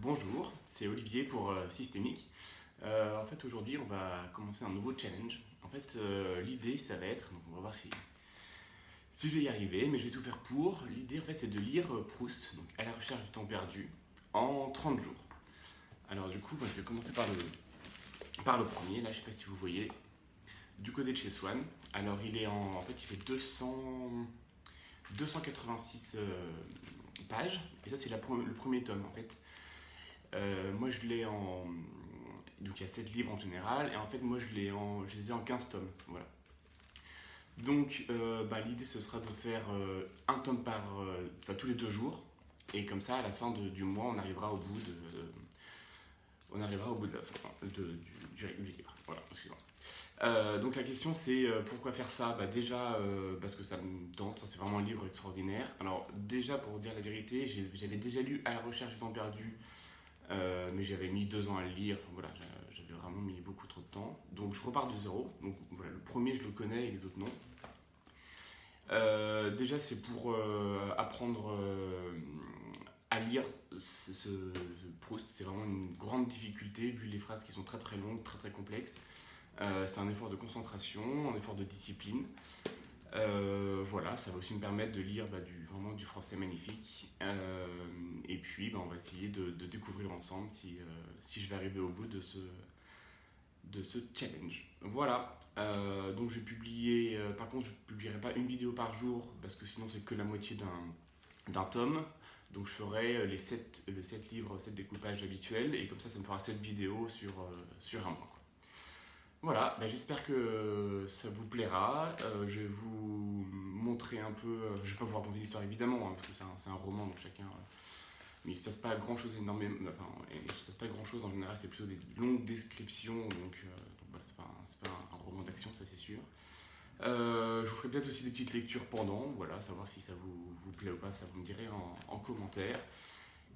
Bonjour, c'est Olivier pour Systémique. En fait, aujourd'hui, on va commencer un nouveau challenge. En fait, l'idée, ça va être, donc on va voir si je vais y arriver, mais je vais tout faire pour. L'idée, en fait, c'est de lire Proust, donc À la recherche du temps perdu, en 30 jours. Alors, du coup, je vais commencer par le premier. Là, je sais pas si vous voyez, du côté de chez Swan. Alors, en fait, il fait 286 pages, et ça, c'est le premier tome, en fait. Moi, je l'ai en. Donc, il y a 7 livres en général, et en fait, moi, je les ai en 15 tomes. Voilà. Donc, l'idée, ce sera de faire un tome enfin, tous les 2 jours, et comme ça, à la fin du mois, on arrivera au bout du livre. Voilà, excusez-moi. Donc la question c'est pourquoi faire ça. Déjà parce que ça me tente, enfin, c'est vraiment un livre extraordinaire. Alors déjà pour vous dire la vérité, j'avais déjà lu À la recherche du temps perdu, mais j'avais mis 2 ans à le lire, enfin voilà, j'avais vraiment mis beaucoup trop de temps. Donc je repars de zéro, donc voilà, le premier je le connais et les autres non. Déjà c'est pour apprendre à lire ce Proust, c'est vraiment une grande difficulté vu les phrases qui sont très très longues, très très complexes. C'est un effort de concentration, un effort de discipline. Voilà, ça va aussi me permettre de lire vraiment du français magnifique. Et puis, on va essayer de découvrir ensemble si je vais arriver au bout de ce challenge. Voilà. Donc, je vais publier. Par contre, je ne publierai pas une vidéo par jour parce que sinon, c'est que la moitié d'un tome. Donc, je ferai les 7 livres, 7 découpages habituels. Et comme ça me fera 7 vidéos sur un mois. Voilà, j'espère que ça vous plaira. Je vais vous montrer un peu. Je vais pas vous raconter l'histoire évidemment, parce que c'est un roman, donc chacun. Mais il se passe pas grand chose énormément. Enfin, il se passe pas grand chose en général, c'est plutôt des longues descriptions, donc voilà, c'est pas un roman d'action, ça c'est sûr. Je vous ferai peut-être aussi des petites lectures pendant, voilà, savoir si ça vous plaît ou pas, ça vous me direz en commentaire.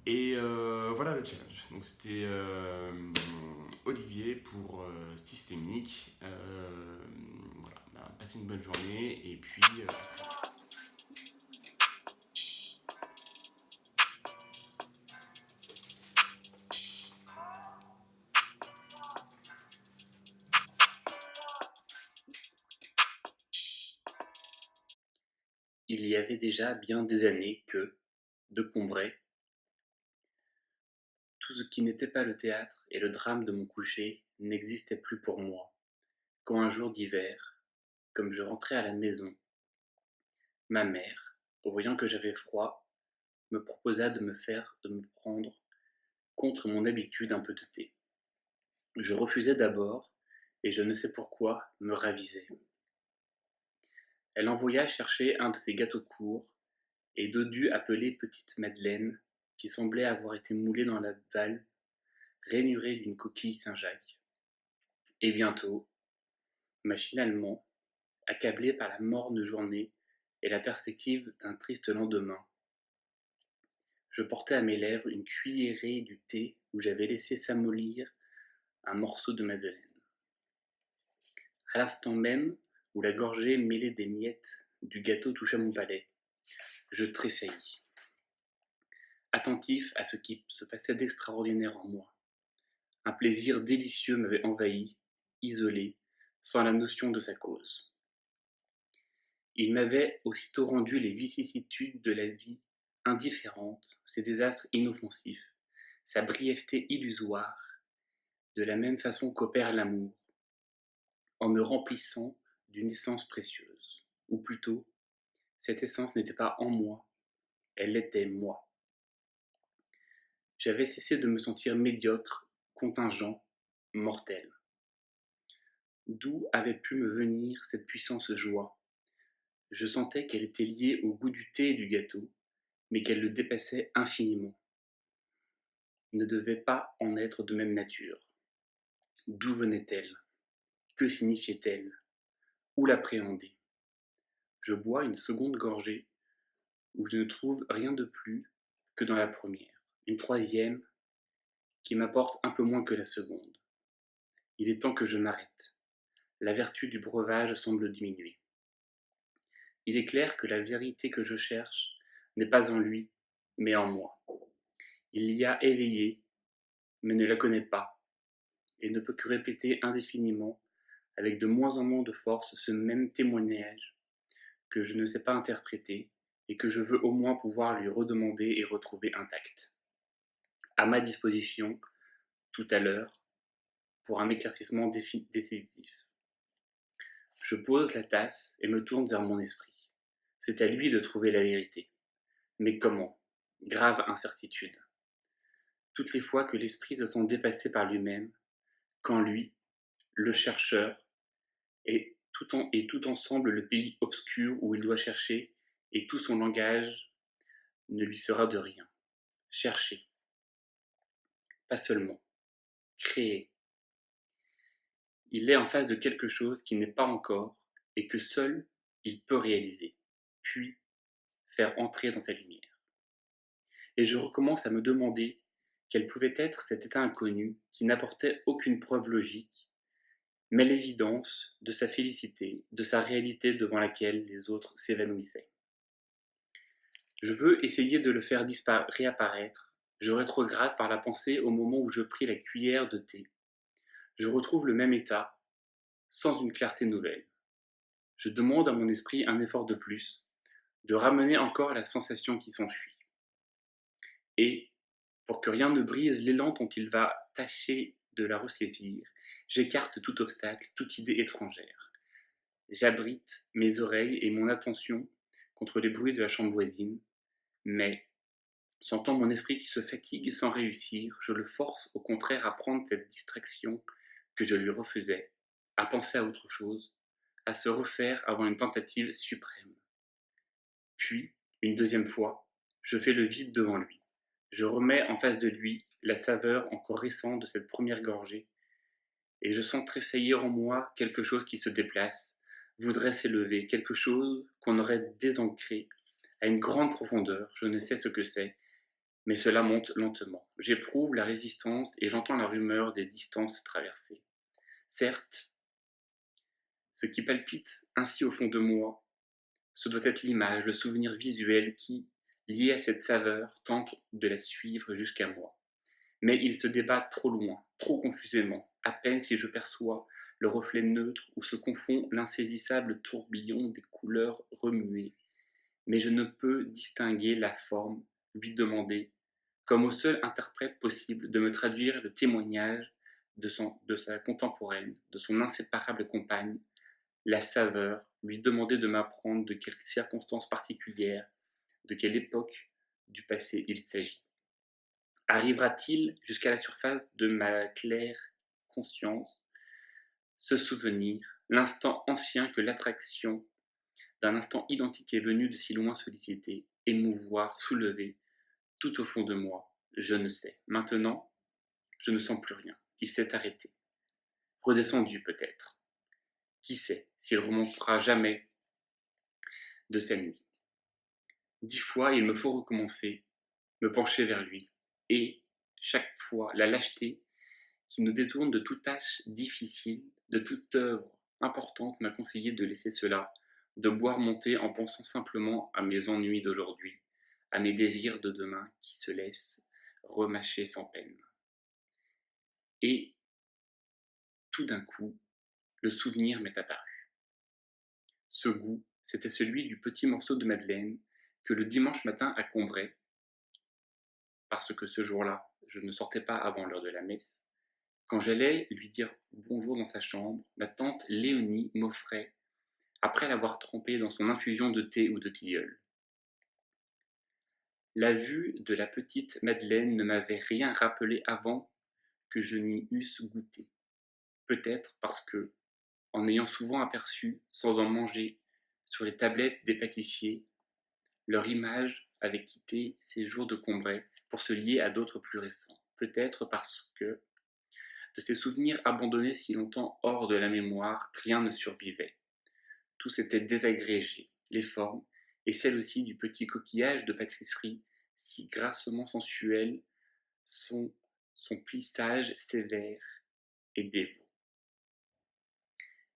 Et voilà le challenge. Donc c'était Olivier pour Systémique. Voilà, passez une bonne journée et puis Il y avait déjà bien des années que, de Combray, tout ce qui n'était pas le théâtre et le drame de mon coucher n'existait plus pour moi, quand un jour d'hiver, comme je rentrais à la maison, ma mère, voyant que j'avais froid, me proposa de me prendre, contre mon habitude, un peu de thé. Je refusai d'abord, et je ne sais pourquoi, me ravisai. Elle envoya chercher un de ces gâteaux courts, et dodus appelés petites madeleines, qui semblaient avoir été moulés dans la valve rainurée d'une coquille Saint-Jacques. Et bientôt, machinalement, accablé par la morne journée et la perspective d'un triste lendemain, je portai à mes lèvres une cuillerée du thé où j'avais laissé s'amollir un morceau de madeleine. À l'instant même où la gorgée mêlée des miettes du gâteau toucha mon palais, je tressaillis, attentif à ce qui se passait d'extraordinaire en moi. Un plaisir délicieux m'avait envahi, isolé, sans la notion de sa cause. Il m'avait aussitôt rendu les vicissitudes de la vie indifférentes, ses désastres inoffensifs, sa brièveté illusoire, de la même façon qu'opère l'amour, en me remplissant d'une essence précieuse. Ou plutôt, cette essence n'était pas en moi, elle était moi. J'avais cessé de me sentir médiocre, contingent, mortel. D'où avait pu me venir cette puissance joie? Je sentais qu'elle était liée au goût du thé et du gâteau, mais qu'elle le dépassait infiniment, ne devait pas en être de même nature. D'où venait-elle? Que signifiait-elle? Où l'appréhender? Je bois une seconde gorgée, où je ne trouve rien de plus que dans la première. Une troisième, qui m'apporte un peu moins que la seconde. Il est temps que je m'arrête. La vertu du breuvage semble diminuer. Il est clair que la vérité que je cherche n'est pas en lui, mais en moi. Il y a éveillé, mais ne la connaît pas, et ne peut que répéter indéfiniment, avec de moins en moins de force, ce même témoignage que je ne sais pas interpréter, et que je veux au moins pouvoir lui redemander et retrouver intact. À ma disposition, tout à l'heure, pour un éclaircissement décisif. Je pose la tasse et me tourne vers mon esprit. C'est à lui de trouver la vérité. Mais comment? Grave incertitude. Toutes les fois que l'esprit se sent dépassé par lui-même, quand lui, le chercheur, et tout ensemble le pays obscur où il doit chercher, et tout son langage ne lui sera de rien. Chercher, pas seulement, créer. Il est en face de quelque chose qui n'est pas encore, et que seul il peut réaliser, puis faire entrer dans sa lumière. Et je recommence à me demander quel pouvait être cet état inconnu qui n'apportait aucune preuve logique, mais l'évidence de sa félicité, de sa réalité devant laquelle les autres s'évanouissaient. Je veux essayer de le faire réapparaître. Je rétrograde par la pensée au moment où je pris la cuillère de thé. Je retrouve le même état, sans une clarté nouvelle. Je demande à mon esprit un effort de plus, de ramener encore la sensation qui s'enfuit. Et, pour que rien ne brise l'élan dont il va tâcher de la ressaisir, j'écarte tout obstacle, toute idée étrangère. J'abrite mes oreilles et mon attention contre les bruits de la chambre voisine, mais, sentant mon esprit qui se fatigue sans réussir, je le force au contraire à prendre cette distraction que je lui refusais, à penser à autre chose, à se refaire avant une tentative suprême. Puis, une deuxième fois, je fais le vide devant lui. Je remets en face de lui la saveur encore récente de cette première gorgée, et je sens tressaillir en moi quelque chose qui se déplace, voudrait s'élever, quelque chose qu'on aurait désancré à une grande profondeur, je ne sais ce que c'est, mais cela monte lentement. J'éprouve la résistance et j'entends la rumeur des distances traversées. Certes, ce qui palpite ainsi au fond de moi, ce doit être l'image, le souvenir visuel qui, lié à cette saveur, tente de la suivre jusqu'à moi. Mais il se débat trop loin, trop confusément, à peine si je perçois le reflet neutre où se confond l'insaisissable tourbillon des couleurs remuées. Mais je ne peux distinguer la forme, lui demander, comme au seul interprète possible, de me traduire le témoignage de sa contemporaine, de son inséparable compagne, la saveur, lui demander de m'apprendre de quelles circonstances particulières, de quelle époque du passé il s'agit. Arrivera-t-il jusqu'à la surface de ma claire conscience, ce souvenir, l'instant ancien que l'attraction d'un instant identique est venue de si loin solliciter, émouvoir, soulever, tout au fond de moi, je ne sais. Maintenant, je ne sens plus rien. Il s'est arrêté. Redescendu peut-être. Qui sait s'il remontera jamais de sa nuit. 10 fois, il me faut recommencer, me pencher vers lui, et, chaque fois, la lâcheté qui nous détourne de toute tâche difficile, de toute œuvre importante m'a conseillé de laisser cela, de boire monter en pensant simplement à mes ennuis d'aujourd'hui, à mes désirs de demain qui se laissent remâcher sans peine. Et, tout d'un coup, le souvenir m'est apparu. Ce goût, c'était celui du petit morceau de madeleine que le dimanche matin à Combray, parce que ce jour-là, je ne sortais pas avant l'heure de la messe, quand j'allais lui dire bonjour dans sa chambre, ma tante Léonie m'offrait, après l'avoir trempé dans son infusion de thé ou de tilleul. La vue de la petite Madeleine ne m'avait rien rappelé avant que je n'y eusse goûté. Peut-être parce que, en ayant souvent aperçu, sans en manger, sur les tablettes des pâtissiers, leur image avait quitté ces jours de Combray pour se lier à d'autres plus récents. Peut-être parce que, de ces souvenirs abandonnés si longtemps hors de la mémoire, rien ne survivait. Tout s'était désagrégé, les formes, et celles aussi du petit coquillage de pâtisserie, si grassement sensuel, son plissage sévère et dévot.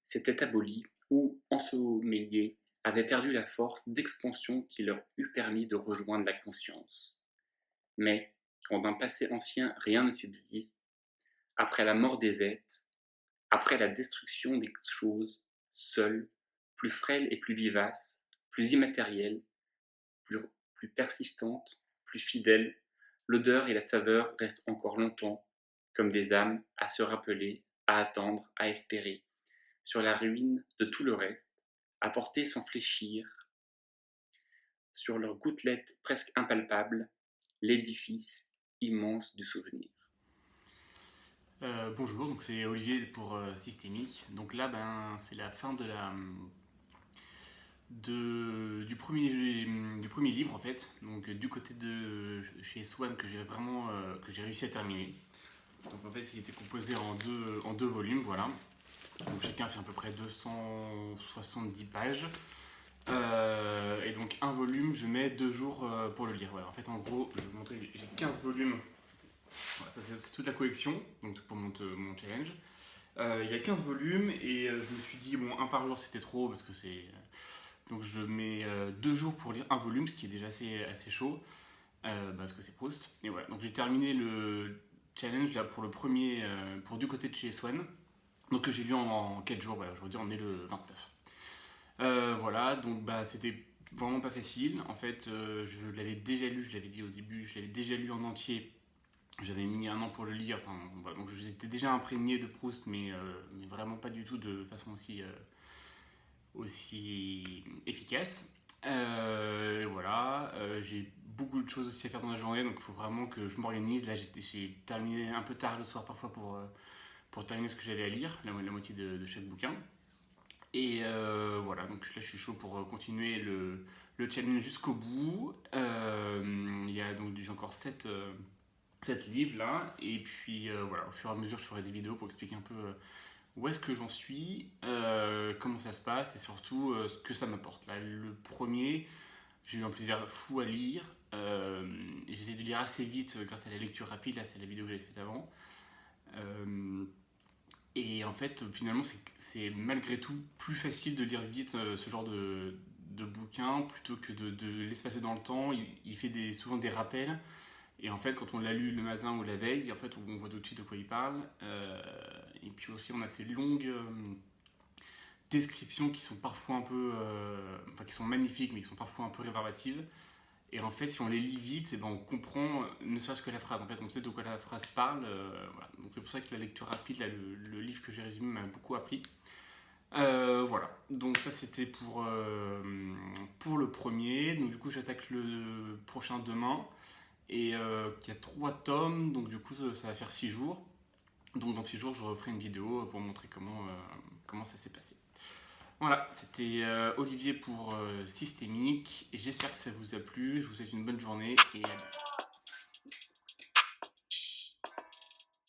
S'était aboli, ou, ensommeillé, avait perdu la force d'expansion qui leur eût permis de rejoindre la conscience. Mais, quand d'un passé ancien rien ne subsiste, après la mort des êtres, après la destruction des choses, seule, plus frêle et plus vivace, plus immatérielle, plus, plus persistante, plus fidèle, l'odeur et la saveur restent encore longtemps, comme des âmes à se rappeler, à attendre, à espérer, sur la ruine de tout le reste, à porter sans fléchir, sur leurs gouttelettes presque impalpables, l'édifice immense du souvenir. Bonjour, donc c'est Olivier pour Systémique. Donc là, c'est la fin du premier livre en fait. Donc du côté de chez Swan que j'ai réussi à terminer. Donc en fait, il était composé en deux volumes, voilà. Donc chacun fait à peu près 270 pages. Et donc un volume, je mets 2 jours pour le lire. Voilà. En fait, en gros, je vais vous montrer, j'ai 15 volumes. Voilà, ça c'est toute la collection, donc pour mon challenge. Il y a 15 volumes et je me suis dit, bon, un par jour c'était trop parce que c'est. Donc je mets 2 jours pour lire un volume, ce qui est déjà assez chaud, parce que c'est Proust. Et voilà, donc j'ai terminé le challenge là, pour le premier, pour Du côté de chez Swan, donc que j'ai lu en 4 jours, voilà, aujourd'hui on est le 29. Voilà, donc c'était vraiment pas facile. En fait, je l'avais déjà lu, je l'avais dit au début, je l'avais déjà lu en entier. J'avais mis 1 an pour le lire, enfin, voilà, donc j'étais déjà imprégné de Proust, mais vraiment pas du tout de façon aussi efficace. Voilà, j'ai beaucoup de choses aussi à faire dans la journée, donc il faut vraiment que je m'organise. Là, j'ai terminé un peu tard le soir parfois pour terminer ce que j'avais à lire, la moitié de chaque bouquin. Et voilà, donc là je suis chaud pour continuer le challenge jusqu'au bout. Il y a donc j'ai encore 7 livres là, et puis voilà, au fur et à mesure je ferai des vidéos pour expliquer un peu où est-ce que j'en suis, comment ça se passe et surtout ce que ça m'apporte. Là, le premier, j'ai eu un plaisir fou à lire. J'essaie de lire assez vite grâce à la lecture rapide, là c'est la vidéo que j'ai faite avant. Et en fait, finalement, c'est malgré tout plus facile de lire vite ce genre de bouquin plutôt que de l'espacer dans le temps. Il fait souvent des rappels. Et en fait, quand on l'a lu le matin ou la veille, en fait, on voit tout de suite de quoi il parle. Et puis aussi, on a ces longues descriptions qui sont parfois un peu, enfin, qui sont magnifiques, mais qui sont parfois un peu rébarbatives. Et en fait, si on les lit vite, on comprend ne serait-ce que la phrase. En fait, on sait de quoi la phrase parle. Voilà. Donc c'est pour ça que la lecture rapide, là, le livre que j'ai résumé m'a beaucoup appris. Voilà. Donc ça, c'était pour le premier. Donc du coup, j'attaque le prochain demain. Et qui a 3 tomes, donc du coup ça va faire 6 jours. Donc dans 6 jours je referai une vidéo pour montrer comment ça s'est passé. Voilà, c'était Olivier pour Systémique. J'espère que ça vous a plu, je vous souhaite une bonne journée et à bientôt.